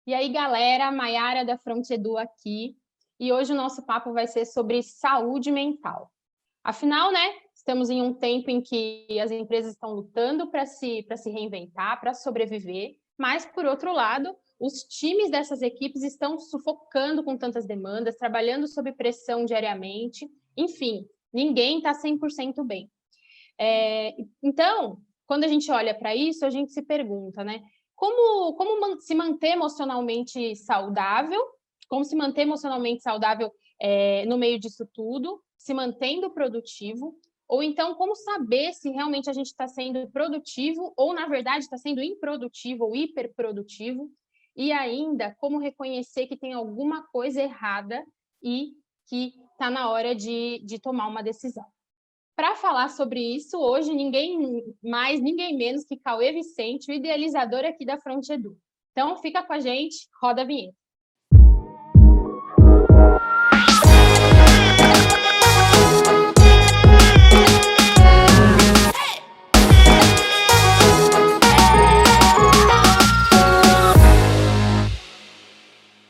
E aí, galera, Maiara da Frontedu aqui, e hoje o nosso papo vai ser sobre saúde mental. Afinal, né, estamos em um tempo em que as empresas estão lutando para se reinventar, para sobreviver, mas, por outro lado, os times dessas equipes estão sufocando com tantas demandas, trabalhando sob pressão diariamente, enfim, ninguém está 100% bem. Então, quando a gente olha para isso, a gente se pergunta, né? Como se manter emocionalmente saudável? Como se manter emocionalmente saudável no meio disso tudo, se mantendo produtivo? Ou então, como saber se realmente a gente está sendo produtivo ou, na verdade, está sendo improdutivo ou hiperprodutivo? E ainda, como reconhecer que tem alguma coisa errada e que está na hora de tomar uma decisão? Para falar sobre isso, hoje ninguém mais, ninguém menos que Cauê Vicente, o idealizador aqui da Frontedu. Então, fica com a gente, roda a vinheta.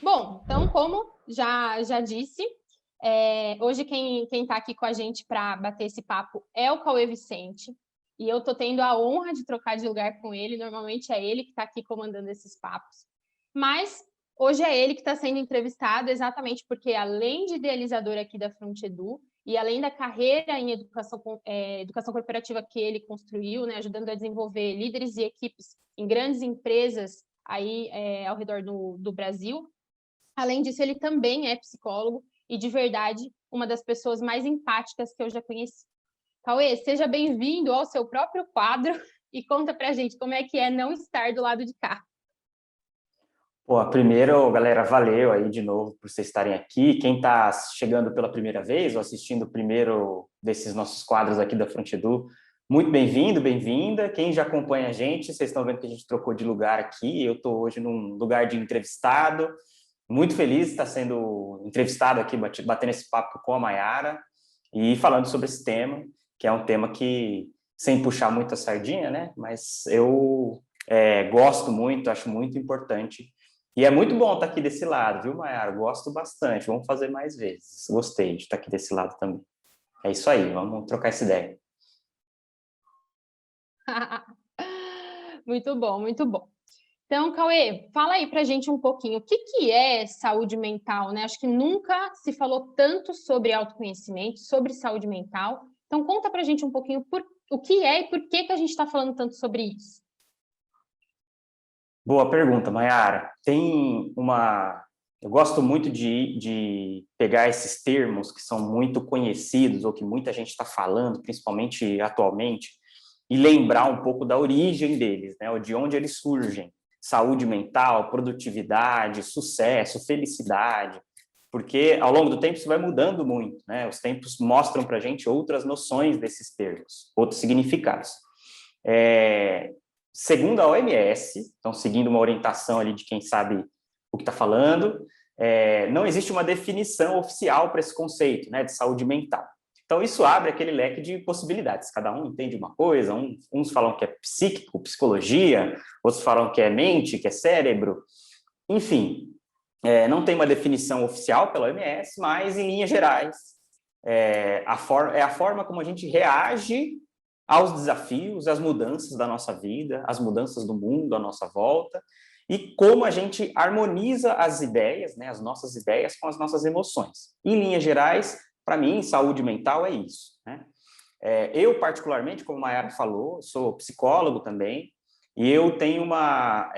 Bom, então, como já disse, hoje quem está aqui com a gente para bater esse papo é o Cauê Vicente, e eu estou tendo a honra de trocar de lugar com ele. Normalmente é ele que está aqui comandando esses papos, mas hoje é ele que está sendo entrevistado, exatamente porque, além de idealizador aqui da Frontedu, e além da carreira em educação corporativa que ele construiu, né, ajudando a desenvolver líderes e equipes em grandes empresas aí ao redor do Brasil, além disso, ele também é psicólogo e, de verdade, uma das pessoas mais empáticas que eu já conheci. Cauê, seja bem-vindo ao seu próprio quadro e conta pra gente como é que é não estar do lado de cá. Pô, primeiro, galera, valeu aí de novo por vocês estarem aqui. Quem está chegando pela primeira vez ou assistindo o primeiro desses nossos quadros aqui da Frontedu, muito bem-vindo, bem-vinda. Quem já acompanha a gente, vocês estão vendo que a gente trocou de lugar aqui. Eu estou hoje num lugar de entrevistado. Muito feliz de estar sendo entrevistado aqui, batendo esse papo com a Maiara e falando sobre esse tema, que é um tema que, sem puxar muito a sardinha, né? Mas eu gosto muito, acho muito importante. E é muito bom estar aqui desse lado, viu, Maiara? Gosto bastante. Vamos fazer mais vezes. Gostei de estar aqui desse lado também. É isso aí, vamos trocar essa ideia. Muito bom, muito bom. Então, Cauê, fala aí pra gente um pouquinho o que é saúde mental, né? Acho que nunca se falou tanto sobre autoconhecimento, sobre saúde mental. Então, conta pra gente um pouquinho o que é e por que a gente está falando tanto sobre isso. Boa pergunta, Maiara. Eu gosto muito de pegar esses termos que são muito conhecidos ou que muita gente está falando, principalmente atualmente, e lembrar um pouco da origem deles, né? Ou de onde eles surgem. Saúde mental, produtividade, sucesso, felicidade. Porque ao longo do tempo isso vai mudando muito, né? Os tempos mostram para a gente outras noções desses termos, outros significados. Segundo a OMS, então seguindo uma orientação ali de quem sabe o que está falando, não existe uma definição oficial para esse conceito, né, de saúde mental. Então isso abre aquele leque de possibilidades, cada um entende uma coisa, uns falam que é psíquico, psicologia, outros falam que é mente, que é cérebro, enfim, não tem uma definição oficial pela OMS, mas em linhas gerais, é a forma como a gente reage aos desafios, às mudanças da nossa vida, às mudanças do mundo à nossa volta, e como a gente harmoniza as ideias, né, as nossas ideias com as nossas emoções. Em linhas gerais, para mim, saúde mental é isso, né? Eu, particularmente, como a Maiara falou, sou psicólogo também, e eu tenho uma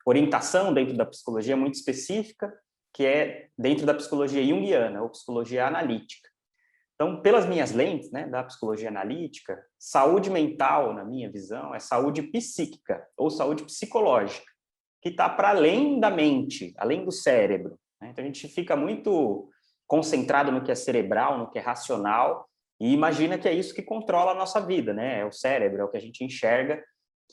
orientação dentro da psicologia muito específica, que é dentro da psicologia junguiana, ou psicologia analítica. Então, pelas minhas lentes, né, da psicologia analítica, saúde mental, na minha visão, é saúde psíquica ou saúde psicológica, que está para além da mente, além do cérebro, né? Então, a gente fica muito concentrado no que é cerebral, no que é racional, e imagina que é isso que controla a nossa vida, né? É o cérebro, é o que a gente enxerga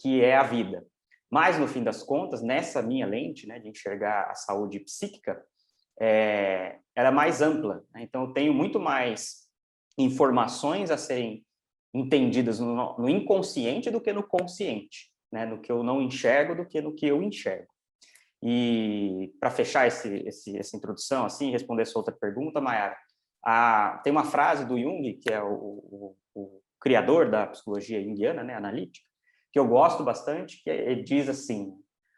que é a vida. Mas, no fim das contas, nessa minha lente, né, de enxergar a saúde psíquica, ela é mais ampla, né? Então, eu tenho muito mais informações a serem entendidas no inconsciente do que no consciente, né? No que eu não enxergo do que no que eu enxergo. E para fechar essa introdução, assim, responder essa outra pergunta, Mayara, tem uma frase do Jung, que é o criador da psicologia junguiana, né, analítica, que eu gosto bastante, que ele diz assim: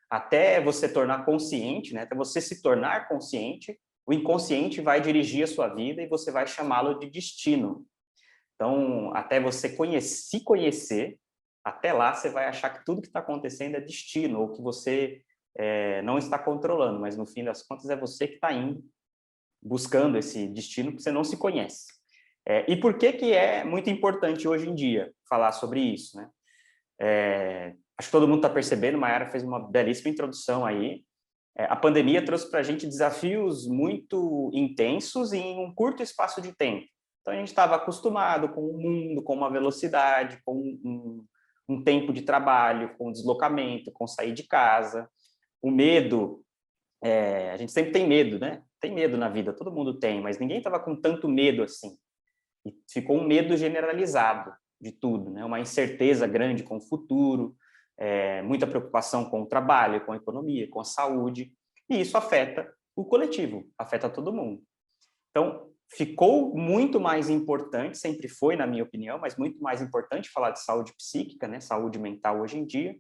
até você tornar consciente, né, até você se tornar consciente, o inconsciente vai dirigir a sua vida e você vai chamá-lo de destino. Então, até você se conhecer, até lá você vai achar que tudo que está acontecendo é destino, ou que você não está controlando, mas no fim das contas é você que está indo, buscando esse destino, porque você não se conhece. E por que é muito importante hoje em dia falar sobre isso, né? Acho que todo mundo está percebendo, Mayara fez uma belíssima introdução aí. A pandemia trouxe para a gente desafios muito intensos em um curto espaço de tempo. Então, a gente estava acostumado com o mundo, com uma velocidade, com um tempo de trabalho, com deslocamento, com sair de casa. O medo, a gente sempre tem medo, né? Tem medo na vida, todo mundo tem, mas ninguém estava com tanto medo assim. E ficou um medo generalizado de tudo, né? Uma incerteza grande com o futuro, muita preocupação com o trabalho, com a economia, com a saúde, e isso afeta o coletivo, afeta todo mundo. Então, ficou muito mais importante, sempre foi, na minha opinião, mas muito mais importante falar de saúde psíquica, né? Saúde mental hoje em dia,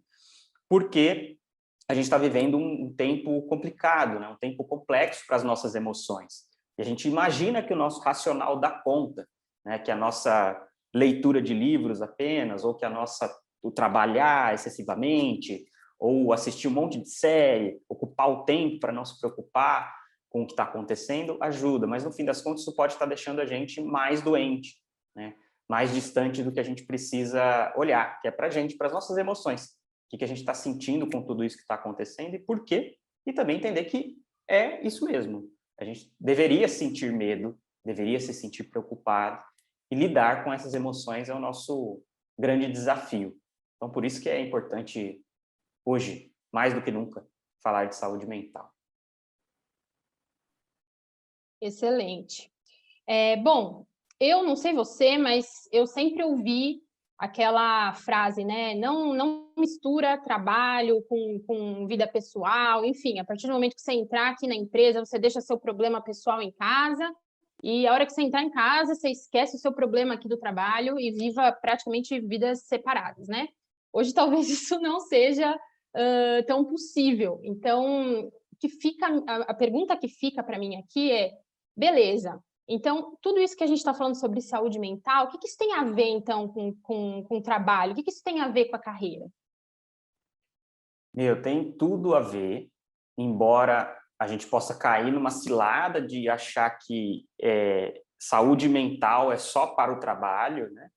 porque a gente está vivendo um tempo complicado, né? Um tempo complexo para as nossas emoções. E a gente imagina que o nosso racional dá conta, né? Que a nossa leitura de livros apenas, ou que o trabalhar excessivamente, ou assistir um monte de série, ocupar o tempo para não se preocupar com o que está acontecendo, ajuda. Mas, no fim das contas, isso pode estar deixando a gente mais doente, né? Mais distante do que a gente precisa olhar, que é para a gente, para as nossas emoções. O que a gente está sentindo com tudo isso que está acontecendo e por quê, e também entender que é isso mesmo. A gente deveria sentir medo, deveria se sentir preocupado, e lidar com essas emoções é o nosso grande desafio. Então, por isso que é importante, hoje, mais do que nunca, falar de saúde mental. Excelente. Bom, eu não sei você, mas eu sempre ouvi aquela frase, né? Não mistura trabalho com vida pessoal, enfim, a partir do momento que você entrar aqui na empresa, você deixa seu problema pessoal em casa, e a hora que você entrar em casa, você esquece o seu problema aqui do trabalho e viva praticamente vidas separadas, né? Hoje talvez isso não seja tão possível. Então, a pergunta que fica para mim aqui é: beleza, então, tudo isso que a gente está falando sobre saúde mental, o que isso tem a ver, então, com o trabalho? O que isso tem a ver com a carreira? Tem tudo a ver, embora a gente possa cair numa cilada de achar que saúde mental é só para o trabalho, né?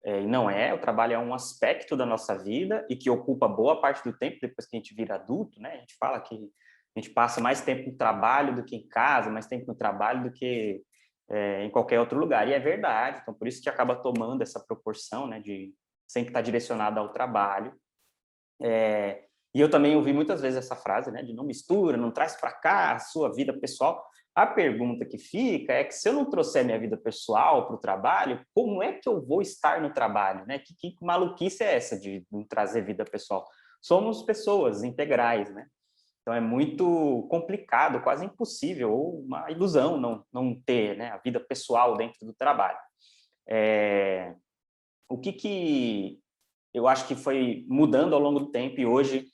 E não é, o trabalho é um aspecto da nossa vida e que ocupa boa parte do tempo depois que a gente vira adulto, né? A gente fala que a gente passa mais tempo no trabalho do que em casa, mais tempo no trabalho do que em qualquer outro lugar. E é verdade, então por isso que acaba tomando essa proporção, né, de sempre estar direcionado ao trabalho. E eu também ouvi muitas vezes essa frase, né, de não mistura, não traz para cá a sua vida pessoal. A pergunta que fica é que se eu não trouxer minha vida pessoal para o trabalho, como é que eu vou estar no trabalho, né? Que maluquice é essa de não trazer vida pessoal? Somos pessoas integrais, né? Então é muito complicado, quase impossível, ou uma ilusão não ter, né, a vida pessoal dentro do trabalho. O que eu acho que foi mudando ao longo do tempo e hoje,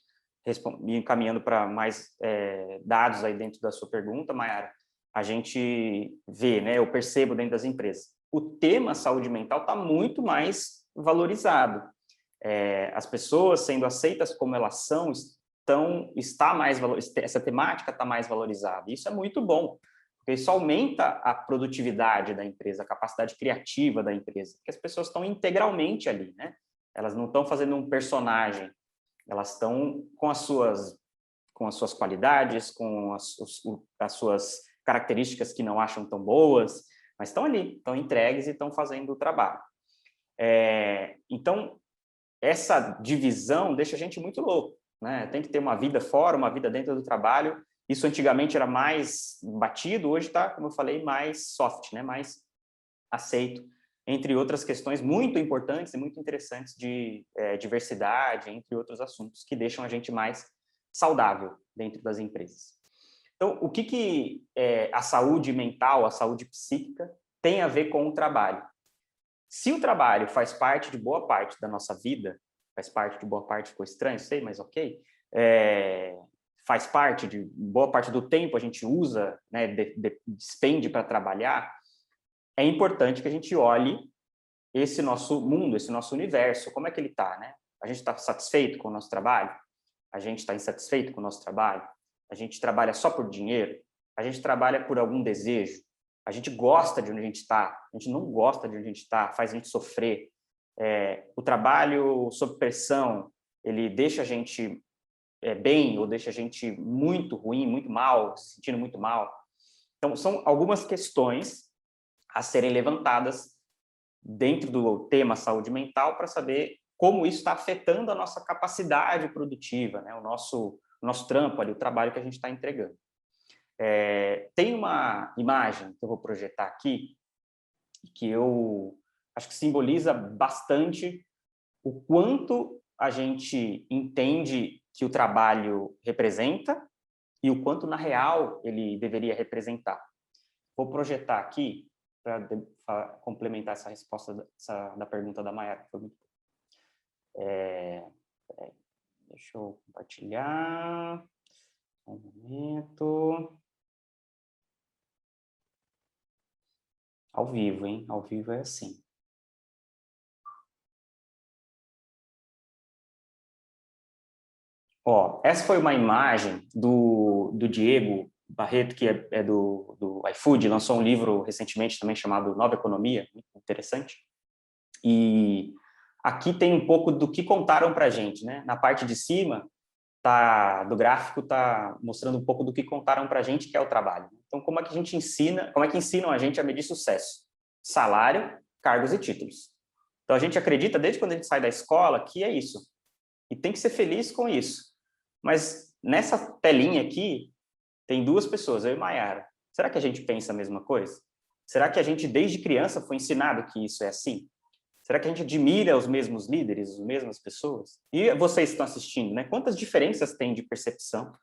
me encaminhando para mais dados aí dentro da sua pergunta, Mayara, a gente vê, né, eu percebo dentro das empresas, o tema saúde mental está muito mais valorizado. As pessoas sendo aceitas como elas são, essa temática está mais valorizada. Isso é muito bom, porque isso aumenta a produtividade da empresa, a capacidade criativa da empresa, porque as pessoas estão integralmente ali, né? Elas não estão fazendo um personagem, elas estão com as suas qualidades, com as suas características que não acham tão boas, mas estão ali, estão entregues e estão fazendo o trabalho. Então, essa divisão deixa a gente muito louco, né? Tem que ter uma vida fora, uma vida dentro do trabalho. Isso antigamente era mais batido, hoje está, como eu falei, mais soft, né? Mais aceito, entre outras questões muito importantes e muito interessantes de diversidade, entre outros assuntos que deixam a gente mais saudável dentro das empresas. Então, o que a saúde mental, a saúde psíquica, tem a ver com o trabalho? Se o trabalho faz parte de boa parte da nossa vida, faz parte de boa parte, ficou estranho, sei, mas ok, faz parte de boa parte do tempo a gente usa, né, despende para trabalhar, é importante que a gente olhe esse nosso mundo, esse nosso universo, como é que ele está, né? A gente está satisfeito com o nosso trabalho? A gente está insatisfeito com o nosso trabalho? A gente trabalha só por dinheiro? A gente trabalha por algum desejo? A gente gosta de onde a gente está? A gente não gosta de onde a gente está? Faz a gente sofrer? O trabalho sob pressão, ele deixa a gente bem ou deixa a gente muito ruim, muito mal, se sentindo muito mal? Então, são algumas questões a serem levantadas dentro do tema saúde mental para saber como isso está afetando a nossa capacidade produtiva, né? O nosso trampo ali, o trabalho que a gente está entregando. Tem uma imagem que eu vou projetar aqui, que eu acho que simboliza bastante o quanto a gente entende que o trabalho representa e o quanto, na real, ele deveria representar. Vou projetar aqui para complementar essa resposta da pergunta da Mayara, que foi muito deixa eu compartilhar um momento. Ao vivo, hein? Ao vivo é assim. Ó, essa foi uma imagem do Diego Barreto, que é do iFood, lançou um livro recentemente também chamado Nova Economia, muito interessante. E aqui tem um pouco do que contaram para a gente, né? Na parte de cima do gráfico está mostrando um pouco do que contaram para a gente que é o trabalho. Então, como é que ensinam a gente a medir sucesso? Salário, cargos e títulos. Então, a gente acredita desde quando a gente sai da escola que é isso. E tem que ser feliz com isso. Mas nessa telinha aqui tem duas pessoas, eu e Mayara. Será que a gente pensa a mesma coisa? Será que a gente desde criança foi ensinado que isso é assim? Será que a gente admira os mesmos líderes, as mesmas pessoas? E vocês que estão assistindo, né? Quantas diferenças tem de percepção?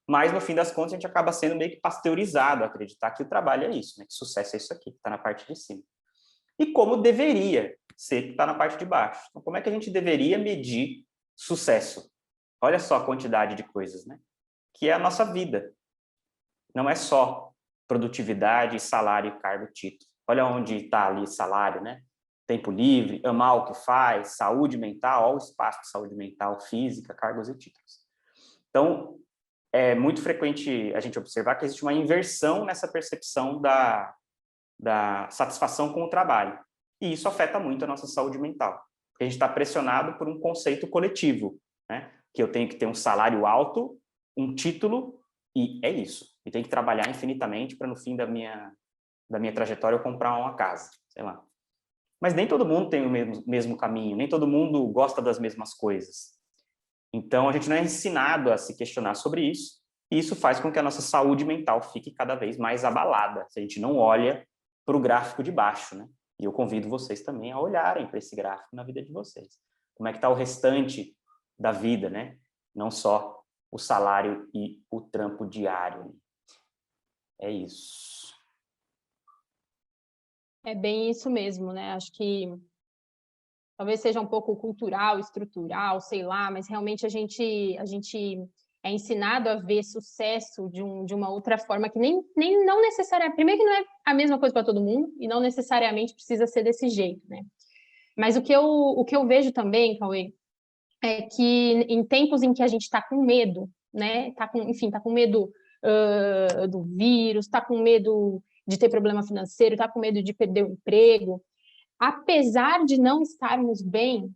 Mas, no fim das contas, a gente acaba sendo meio que pasteurizado a acreditar que o trabalho é isso, né? Que sucesso é isso aqui, que está na parte de cima. E como deveria ser que está na parte de baixo. Então, como é que a gente deveria medir sucesso? Olha só a quantidade de coisas, né? Que é a nossa vida. Não é só produtividade, salário, cargo, título. Olha onde está ali salário, né? Tempo livre, amar o que faz, saúde mental, olha o espaço de saúde mental, física, cargos e títulos. Então, é muito frequente a gente observar que existe uma inversão nessa percepção da satisfação com o trabalho. E isso afeta muito a nossa saúde mental. Porque a gente está pressionado por um conceito coletivo, né? Que eu tenho que ter um salário alto, um título, e é isso. E tenho que trabalhar infinitamente para, no fim da minha trajetória, eu comprar uma casa, sei lá. Mas nem todo mundo tem o mesmo caminho, nem todo mundo gosta das mesmas coisas. Então, a gente não é ensinado a se questionar sobre isso, e isso faz com que a nossa saúde mental fique cada vez mais abalada, se a gente não olha para o gráfico de baixo, né? E eu convido vocês também a olharem para esse gráfico na vida de vocês. Como é que está o restante da vida, né? Não só o salário e o trampo diário. É isso. É bem isso mesmo, né? Acho que talvez seja um pouco cultural, estrutural, sei lá, mas realmente a gente é ensinado a ver sucesso de uma outra forma que nem não necessariamente, primeiro que não é a mesma coisa para todo mundo e não necessariamente precisa ser desse jeito, né? Mas o que eu vejo também, Cauê, é que em tempos em que a gente está com medo, né? Tá com medo do vírus, está com medo de ter problema financeiro, está com medo de perder o emprego, apesar de não estarmos bem,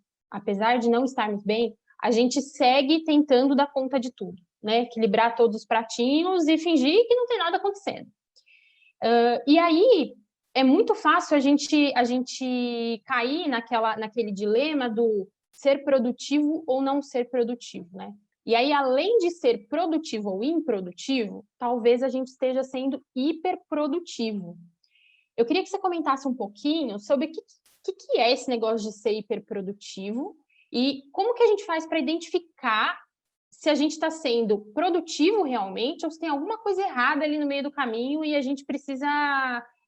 a gente segue tentando dar conta de tudo, né? Equilibrar todos os pratinhos e fingir que não tem nada acontecendo. E aí é muito fácil a gente cair naquele dilema do ser produtivo ou não ser produtivo, né? E aí, além de ser produtivo ou improdutivo, talvez a gente esteja sendo hiperprodutivo. Eu queria que você comentasse um pouquinho sobre o que é esse negócio de ser hiperprodutivo e como que a gente faz para identificar se a gente está sendo produtivo realmente ou se tem alguma coisa errada ali no meio do caminho e a gente precisa,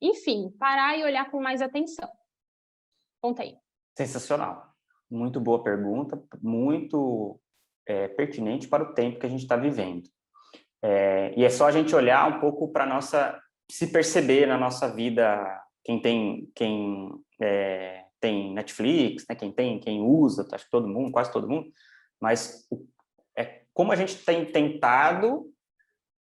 enfim, parar e olhar com mais atenção. Conta aí. Sensacional. Muito boa pergunta, muito pertinente para o tempo que a gente está vivendo. E é só a gente olhar um pouco para nossa, se perceber na nossa vida, quem tem Netflix, né? Quem usa, acho que todo mundo, quase todo mundo, mas como a gente tem tentado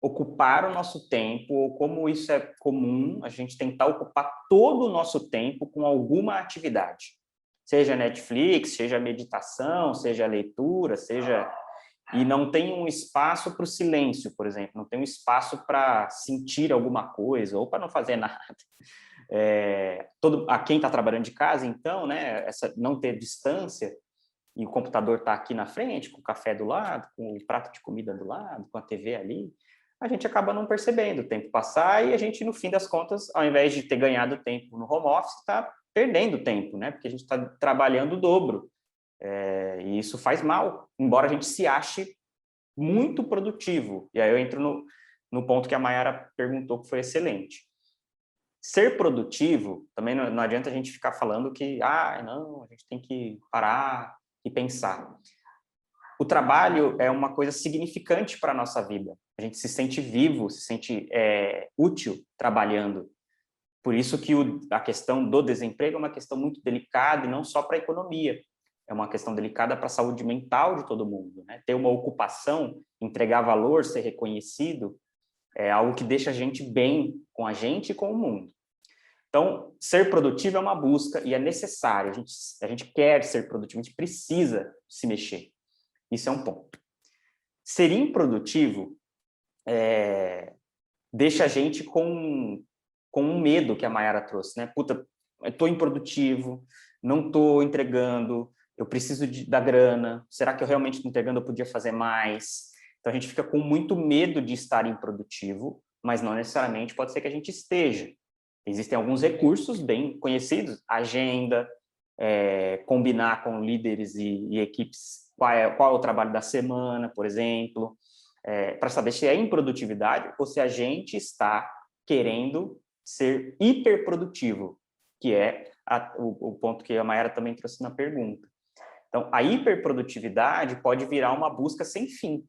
ocupar o nosso tempo, ou como isso é comum, a gente tentar ocupar todo o nosso tempo com alguma atividade. Seja Netflix, seja meditação, seja leitura, seja... E não tem um espaço para o silêncio, por exemplo, não tem um espaço para sentir alguma coisa, ou para não fazer nada. A quem está trabalhando de casa, então, né, não ter distância, e o computador está aqui na frente, com o café do lado, com o prato de comida do lado, com a TV ali, a gente acaba não percebendo o tempo passar e a gente, no fim das contas, ao invés de ter ganhado tempo no home office, está perdendo tempo, né? Porque a gente está trabalhando o dobro. E isso faz mal, embora a gente se ache muito produtivo. E aí eu entro no ponto que a Mayara perguntou, que foi excelente. Ser produtivo, também não adianta a gente ficar falando que, não, a gente tem que parar e pensar. O trabalho é uma coisa significante para a nossa vida. A gente se sente vivo, se sente útil trabalhando. Por isso que a questão do desemprego é uma questão muito delicada, e não só para a economia. É uma questão delicada para a saúde mental de todo mundo, né? Ter uma ocupação, entregar valor, ser reconhecido, é algo que deixa a gente bem com a gente e com o mundo. Então, ser produtivo é uma busca e é necessário. A gente quer ser produtivo, a gente precisa se mexer. Isso é um ponto. Ser improdutivo deixa a gente com um medo que a Mayara trouxe, né? Puta, eu estou improdutivo, não estou entregando, eu preciso da grana, será que eu realmente estou entregando, eu podia fazer mais? Então, a gente fica com muito medo de estar improdutivo, mas não necessariamente pode ser que a gente esteja. Existem alguns recursos bem conhecidos, agenda, combinar com líderes e equipes qual é o trabalho da semana, por exemplo, para saber se é improdutividade ou se a gente está querendo ser hiperprodutivo, que é o ponto que a Mayara também trouxe na pergunta. Então, a hiperprodutividade pode virar uma busca sem fim,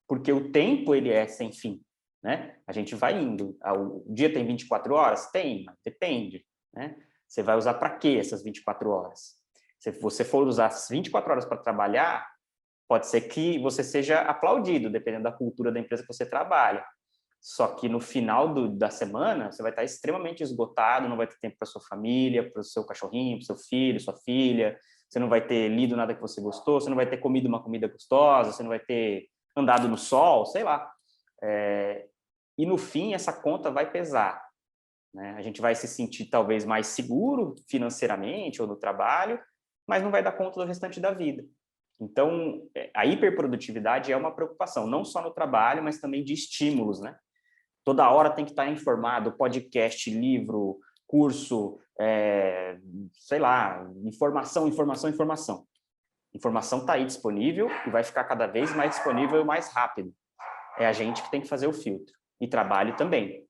porque o tempo ele é sem fim, né? A gente vai indo. O dia tem 24 horas? Tem, mas depende, né? Você vai usar para quê essas 24 horas? Se você for usar as 24 horas para trabalhar, pode ser que você seja aplaudido, dependendo da cultura da empresa que você trabalha. Só que no final da semana, você vai estar extremamente esgotado, não vai ter tempo para sua família, para o seu cachorrinho, para o seu filho, sua filha, você não vai ter lido nada que você gostou, você não vai ter comido uma comida gostosa, você não vai ter andado no sol, sei lá. E no fim, essa conta vai pesar, né? A gente vai se sentir talvez mais seguro financeiramente ou no trabalho, mas não vai dar conta do restante da vida. Então, a hiperprodutividade é uma preocupação, não só no trabalho, mas também de estímulos, né? Toda hora tem que estar informado, podcast, livro, curso, sei lá, informação. Informação está aí disponível e vai ficar cada vez mais disponível e mais rápido. É a gente que tem que fazer o filtro. E trabalho também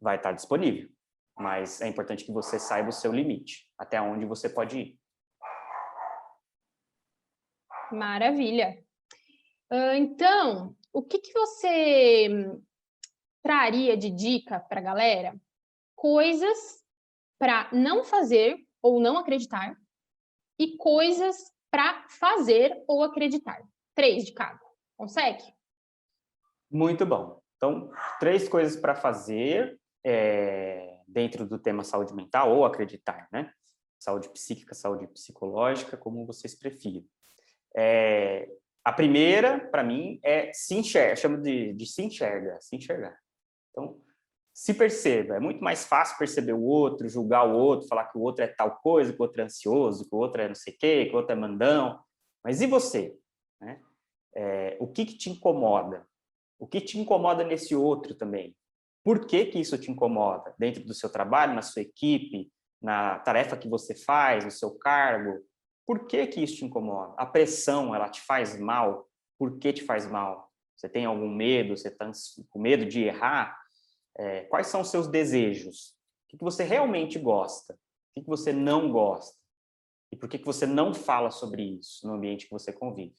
vai estar disponível, mas é importante que você saiba o seu limite, até onde você pode ir. Maravilha. Então, o que você traria de dica para a galera? Coisas para não fazer ou não acreditar e coisas para fazer ou acreditar. 3 de cada. Consegue? Muito bom. Então, 3 coisas para fazer dentro do tema saúde mental ou acreditar, né? Saúde psíquica, saúde psicológica, como vocês preferem. A primeira, para mim, é se enxergar, chamo de se enxergar. Então, se perceba. É muito mais fácil perceber o outro, julgar o outro, falar que o outro é tal coisa, que o outro é ansioso, que o outro é não sei o quê, que o outro é mandão. Mas e você? Né? O que te incomoda? O que te incomoda nesse outro também? Por que isso te incomoda? Dentro do seu trabalho, na sua equipe, na tarefa que você faz, no seu cargo? Por que isso te incomoda? A pressão, ela te faz mal? por que te faz mal? Você tem algum medo? Você está com medo de errar? Quais são os seus desejos? O que você realmente gosta? O que você não gosta? E por que você não fala sobre isso no ambiente que você convive?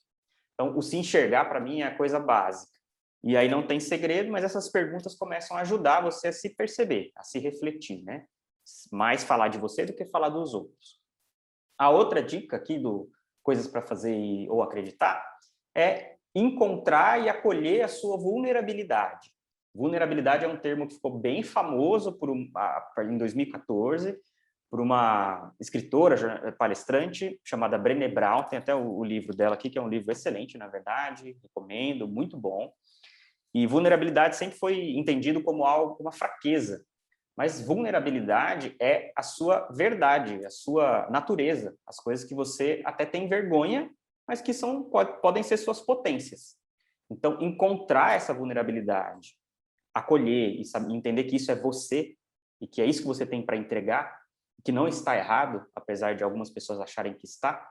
Então, o se enxergar, para mim, é a coisa básica. E aí não tem segredo, mas essas perguntas começam a ajudar você a se perceber, a se refletir, né? Mais falar de você do que falar dos outros. A outra dica aqui do Coisas para Fazer ou Acreditar é encontrar e acolher a sua vulnerabilidade. Vulnerabilidade é um termo que ficou bem famoso em 2014 por uma escritora, palestrante, chamada Brené Brown. Tem até o livro dela aqui, que é um livro excelente, na verdade, recomendo, muito bom. E vulnerabilidade sempre foi entendido como algo, como uma fraqueza. Mas vulnerabilidade é a sua verdade, a sua natureza, as coisas que você até tem vergonha, mas que podem ser suas potências. Então, encontrar essa vulnerabilidade, acolher e entender que isso é você e que é isso que você tem para entregar, que não está errado, apesar de algumas pessoas acharem que está,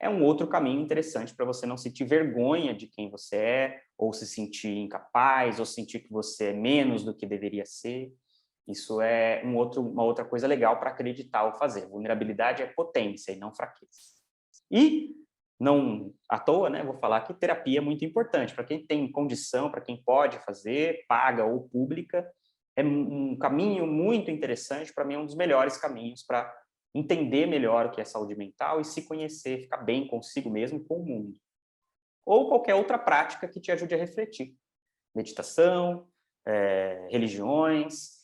é um outro caminho interessante para você não sentir vergonha de quem você é, ou se sentir incapaz, ou sentir que você é menos do que deveria ser. Isso é uma outra coisa legal para acreditar ou fazer. Vulnerabilidade é potência e não fraqueza. E, não à toa, né, vou falar que terapia é muito importante. Para quem tem condição, para quem pode fazer, paga ou pública, é um caminho muito interessante, para mim é um dos melhores caminhos para entender melhor o que é saúde mental e se conhecer, ficar bem consigo mesmo e com o mundo. Ou qualquer outra prática que te ajude a refletir. Meditação, religiões,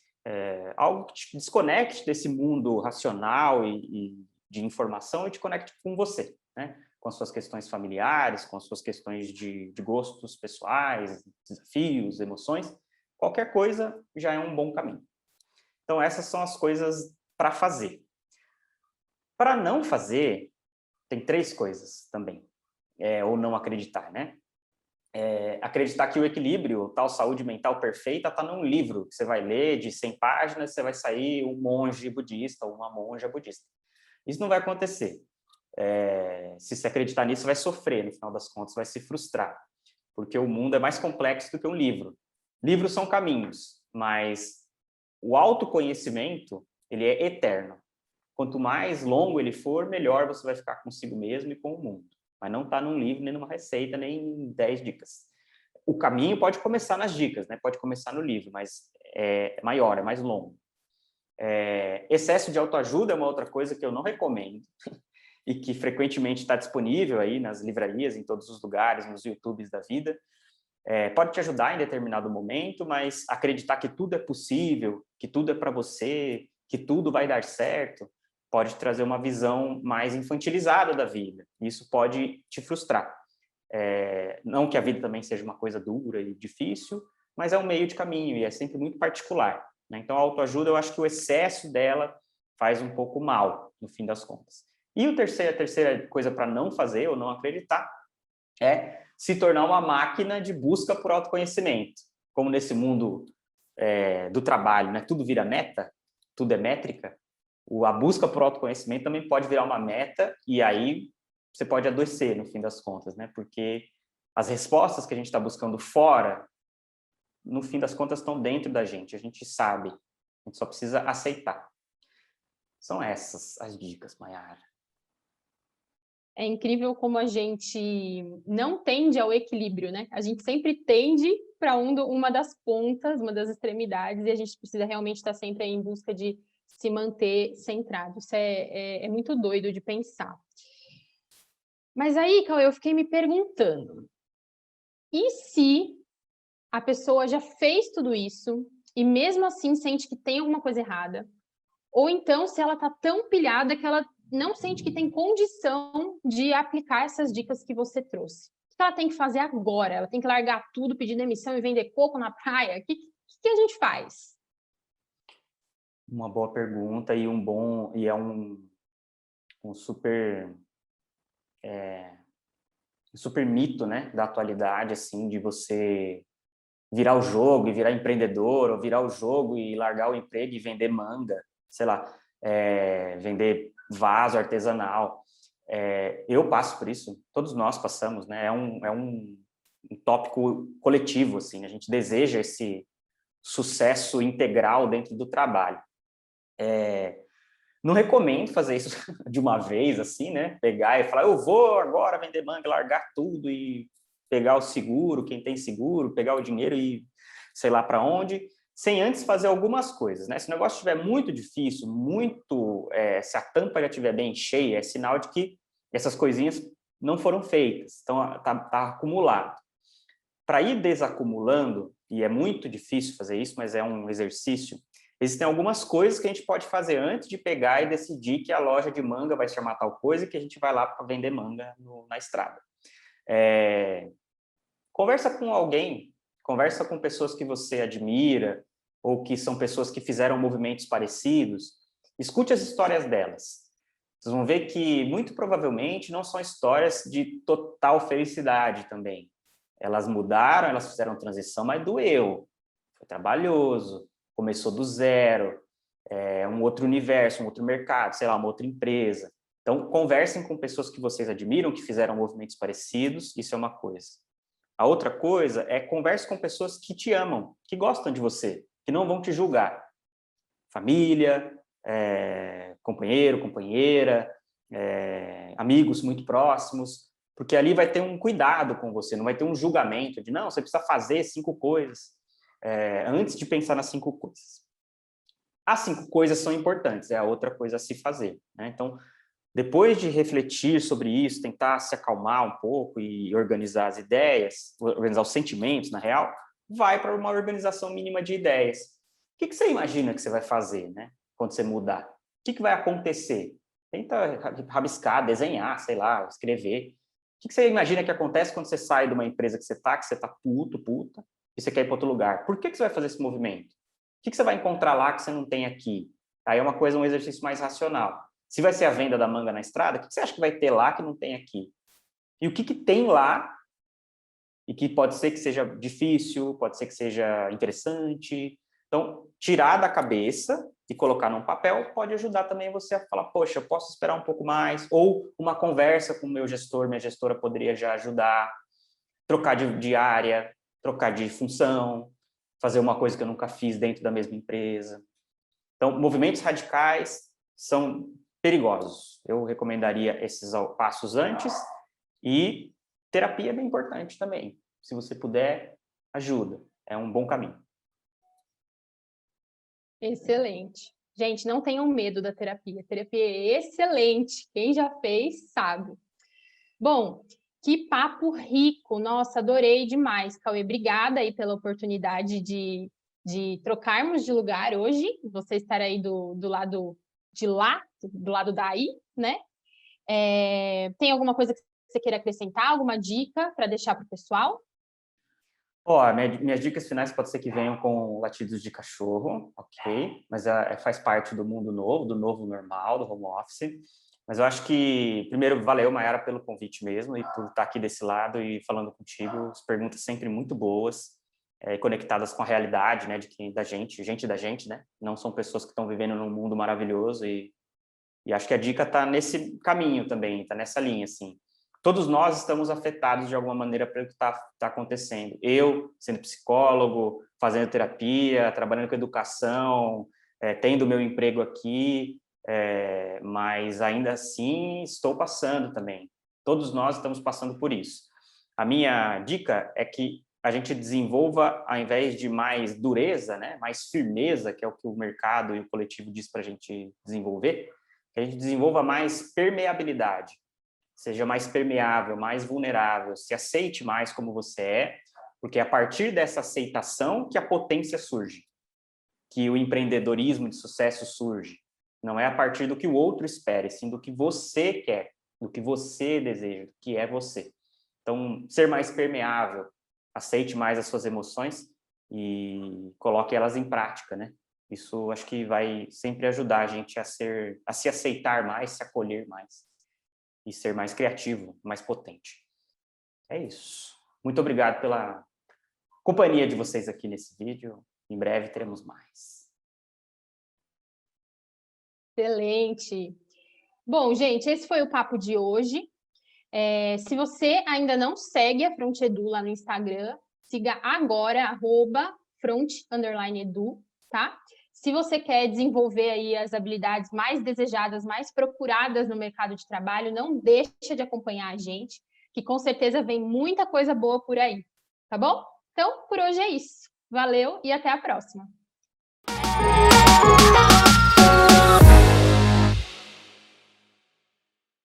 algo que te desconecte desse mundo racional e de informação e te conecte com você, né? Com as suas questões familiares, com as suas questões de gostos pessoais, desafios, emoções. Qualquer coisa já é um bom caminho. Então, essas são as coisas para fazer. Para não fazer, tem 3 coisas também. Ou não acreditar, né? Acreditar que o equilíbrio, tal saúde mental perfeita, está num livro que você vai ler de 100 páginas, você vai sair um monge budista ou uma monja budista. Isso não vai acontecer. Se você acreditar nisso, vai sofrer, no final das contas, vai se frustrar, porque o mundo é mais complexo do que um livro. Livros são caminhos, mas o autoconhecimento, ele é eterno. Quanto mais longo ele for, melhor você vai ficar consigo mesmo e com o mundo. Mas não está num livro, nem numa receita, nem em 10 dicas. O caminho pode começar nas dicas, né? Pode começar no livro, mas é maior, é mais longo. Excesso de autoajuda é uma outra coisa que eu não recomendo e que frequentemente está disponível aí nas livrarias, em todos os lugares, nos YouTubes da vida. Pode te ajudar em determinado momento, mas acreditar que tudo é possível, que tudo é para você, que tudo vai dar certo, pode trazer uma visão mais infantilizada da vida. Isso pode te frustrar. Não que a vida também seja uma coisa dura e difícil, mas é um meio de caminho e é sempre muito particular, né? Então, a autoajuda, eu acho que o excesso dela faz um pouco mal, no fim das contas. E a terceira coisa para não fazer ou não acreditar é se tornar uma máquina de busca por autoconhecimento. Como nesse mundo do trabalho, né? Tudo vira meta, tudo é métrica, a busca por autoconhecimento também pode virar uma meta e aí você pode adoecer, no fim das contas, né? Porque as respostas que a gente está buscando fora, no fim das contas, estão dentro da gente. A gente sabe, a gente só precisa aceitar. São essas as dicas, Mayara. É incrível como a gente não tende ao equilíbrio, né? A gente sempre tende para uma das pontas, uma das extremidades, e a gente precisa realmente estar sempre aí em busca de se manter centrado. Isso é muito doido de pensar. Mas aí, Cauê, eu fiquei me perguntando, e se a pessoa já fez tudo isso e mesmo assim sente que tem alguma coisa errada? Ou então, se ela está tão pilhada que ela não sente que tem condição de aplicar essas dicas que você trouxe. O que ela tem que fazer agora? Ela tem que largar tudo, pedir demissão e vender coco na praia? O que a gente faz? Uma boa pergunta e um super super mito, né, da atualidade, assim, de você virar o jogo e virar empreendedor, ou virar o jogo e largar o emprego e vender manga, sei lá, vender vaso artesanal. Eu passo por isso, todos nós passamos, né? É um um tópico coletivo, assim, a gente deseja esse sucesso integral dentro do trabalho. Não recomendo fazer isso de uma vez, assim, né? Pegar e falar, eu vou agora vender manga, largar tudo e pegar o seguro, quem tem seguro, pegar o dinheiro e sei lá para onde, sem antes fazer algumas coisas, né? Se o negócio estiver muito difícil, se a tampa já estiver bem cheia, é sinal de que essas coisinhas não foram feitas, então tá acumulado. Para ir desacumulando, e é muito difícil fazer isso, mas é um exercício, existem algumas coisas que a gente pode fazer antes de pegar e decidir que a loja de manga vai se chamar tal coisa e que a gente vai lá para vender manga na estrada. Conversa com alguém, conversa com pessoas que você admira ou que são pessoas que fizeram movimentos parecidos, escute as histórias delas. Vocês vão ver que, muito provavelmente, não são histórias de total felicidade também. Elas mudaram, elas fizeram transição, mas doeu. Foi trabalhoso, começou do zero, um outro universo, um outro mercado, sei lá, uma outra empresa. Então, conversem com pessoas que vocês admiram, que fizeram movimentos parecidos, isso é uma coisa. A outra coisa é converse com pessoas que te amam, que gostam de você, que não vão te julgar. Família, companheiro, companheira, amigos muito próximos, porque ali vai ter um cuidado com você, não vai ter um julgamento de, não, você precisa fazer 5 coisas, antes de pensar nas 5 coisas. As 5 coisas são importantes, é a outra coisa a se fazer, né? Então, depois de refletir sobre isso, tentar se acalmar um pouco e organizar as ideias, organizar os sentimentos, na real, vai para uma organização mínima de ideias. O que você imagina que você vai fazer, né, quando você mudar? O que vai acontecer? Tenta rabiscar, desenhar, sei lá, escrever. O que você imagina que acontece quando você sai de uma empresa que você está puta, e você quer ir para outro lugar? Por que você vai fazer esse movimento? O que você vai encontrar lá que você não tem aqui? Aí é um exercício mais racional. Se vai ser a venda da manga na estrada, o que você acha que vai ter lá que não tem aqui? E o que tem lá e que pode ser que seja difícil, pode ser que seja interessante. Então, tirar da cabeça e colocar num papel pode ajudar também você a falar, poxa, eu posso esperar um pouco mais, ou uma conversa com o meu gestor, minha gestora poderia já ajudar, trocar de área, trocar de função, fazer uma coisa que eu nunca fiz dentro da mesma empresa. Então, movimentos radicais são perigosos. Eu recomendaria esses passos antes, e terapia é bem importante também. Se você puder, ajuda. É um bom caminho. Excelente. Gente, não tenham medo da terapia. A terapia é excelente. Quem já fez, sabe. Bom, que papo rico. Nossa, adorei demais, Cauê. Obrigada aí pela oportunidade de trocarmos de lugar hoje. Você estar aí do lado de lá, do lado daí, né? Tem alguma coisa que você queira acrescentar? Alguma dica para deixar para o pessoal? Minhas dicas finais pode ser que venham com latidos de cachorro, ok? Mas faz parte do mundo novo, do novo normal, do home office. Mas eu acho que, primeiro, valeu, Mayara, pelo convite mesmo e por estar aqui desse lado e falando contigo. As perguntas sempre muito boas, conectadas com a realidade, né, da gente, né? Não são pessoas que estão vivendo num mundo maravilhoso e acho que a dica está nesse caminho também, está nessa linha, assim. Todos nós estamos afetados de alguma maneira pelo que está acontecendo. Eu, sendo psicólogo, fazendo terapia, trabalhando com educação, tendo meu emprego aqui, mas ainda assim estou passando também. Todos nós estamos passando por isso. A minha dica é que a gente desenvolva, ao invés de mais dureza, né, mais firmeza, que é o que o mercado e o coletivo diz para a gente desenvolver, que a gente desenvolva mais permeabilidade. Seja mais permeável, mais vulnerável, se aceite mais como você é, porque é a partir dessa aceitação que a potência surge, que o empreendedorismo de sucesso surge. Não é a partir do que o outro espera, sim do que você quer, do que você deseja, do que é você. Então, ser mais permeável, aceite mais as suas emoções e coloque elas em prática, né? Isso acho que vai sempre ajudar a gente a se aceitar mais, se acolher mais e ser mais criativo, mais potente. É isso. Muito obrigado pela companhia de vocês aqui nesse vídeo. Em breve teremos mais. Excelente. Bom, gente, esse foi o papo de hoje. Se você ainda não segue a Front Edu lá no Instagram, siga agora, @front_edu, tá? Se você quer desenvolver aí as habilidades mais desejadas, mais procuradas no mercado de trabalho, não deixa de acompanhar a gente, que com certeza vem muita coisa boa por aí, tá bom? Então, por hoje é isso. Valeu e até a próxima!